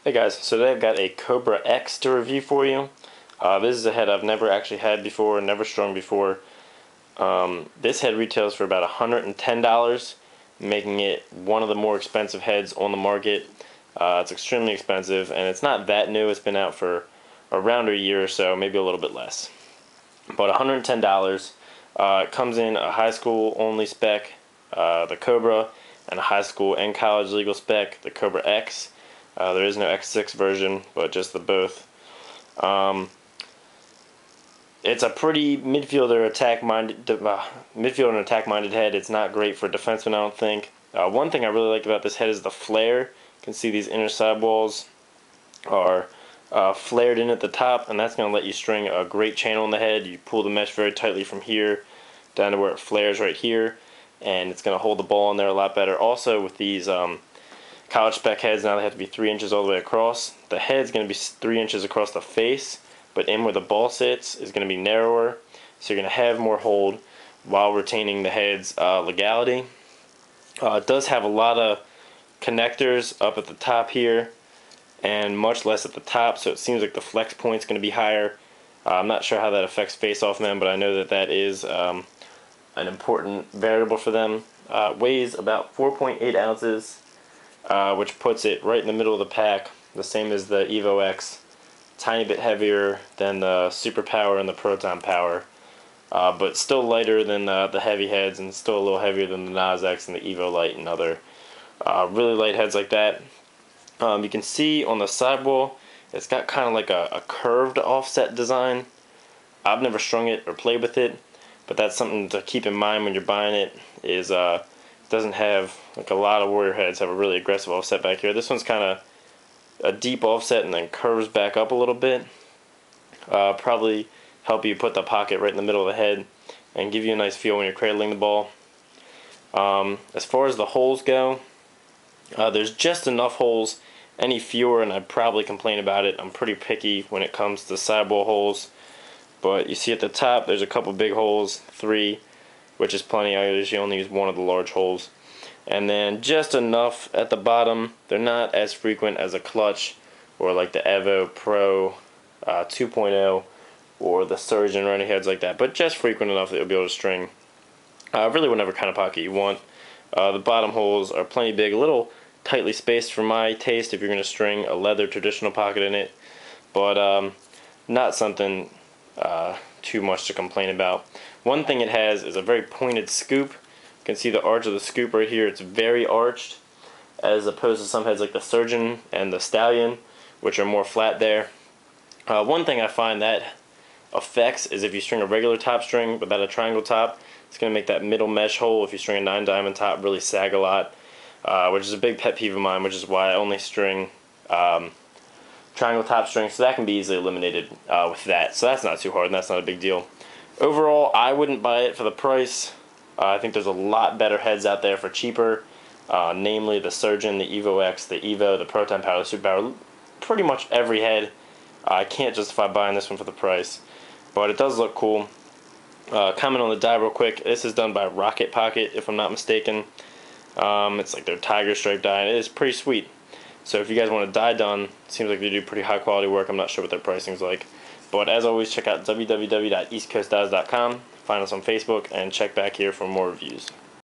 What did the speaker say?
Hey guys, so today I've got a Cobra X to review for you. This is a head I've never actually had before, never strung before. This head retails for about $110, making it one of the more expensive heads on the market. It's extremely expensive, and it's not that new. It's been out for around a year or so, maybe a little bit less. But $110. It comes in a high school only spec, the Cobra, and a high school and college legal spec, the Cobra X. There is no X6 version, but just the both. It's a pretty midfielder and attack-minded head. It's not great for defensemen, I don't think. One thing I really like about this head is the flare. You can see these inner sidewalls are flared in at the top, and that's going to let you string a great channel in the head. You pull the mesh very tightly from here down to where it flares right here, and it's going to hold the ball in there a lot better. Also, with these college spec heads, now they have to be 3 inches all the way across. The head's going to be 3 inches across the face, but in where the ball sits is going to be narrower, so you're going to have more hold while retaining the head's legality. It does have a lot of connectors up at the top here and much less at the top, so it seems like the flex point's going to be higher. I'm not sure how that affects face-off men, but I know that that is an important variable for them. It weighs about 4.8 ounces. Which puts it right in the middle of the pack, the same as the Evo X. Tiny bit heavier than the Super Power and the Proton Power, but still lighter than the heavy heads, and still a little heavier than the Nas X and the Evo Light and other really light heads like that. You can see on the sidewall it's got kind of like a curved offset design. I've never strung it or played with it, but that's something to keep in mind when you're buying it. Is doesn't have, like a lot of warrior heads have a really aggressive offset back here. This one's kind of a deep offset and then curves back up a little bit. Probably help you put the pocket right in the middle of the head and give you a nice feel when you're cradling the ball. As far as the holes go, there's just enough holes. Any fewer and I'd probably complain about it. I'm pretty picky when it comes to sidewall holes, but you see at the top there's a couple big holes, 3, which is plenty. I usually only use one of the large holes. And then just enough at the bottom. They're not as frequent as a clutch or like the Evo Pro 2.0 or the Surgeon or any heads like that, but just frequent enough that you'll be able to string really whatever kind of pocket you want. The bottom holes are plenty big, a little tightly spaced for my taste if you're going to string a leather traditional pocket in it, but not something too much to complain about. One thing it has is a very pointed scoop. You can see the arch of the scoop right here. It's very arched, as opposed to some heads like the Surgeon and the Stallion, which are more flat there. One thing I find that affects is if you string a regular top string without a triangle top, it's going to make that middle mesh hole, if you string a 9 diamond top, really sag a lot, which is a big pet peeve of mine, which is why I only string triangle top string, so that can be easily eliminated with that. So that's not too hard, and that's not a big deal. Overall, I wouldn't buy it for the price. I think there's a lot better heads out there for cheaper, namely the Surgeon, the Evo X, the Evo, the Proton Power, the Super Power, pretty much every head. I can't justify buying this one for the price, but it does look cool. Comment on the dye real quick. This is done by Rocket Pocket, if I'm not mistaken. It's like their tiger stripe dye, and it is pretty sweet. So if you guys want a dye done, it seems like they do pretty high quality work. I'm not sure what their pricing's like. But as always, check out www.eastcoastdyes.com, find us on Facebook, and check back here for more reviews.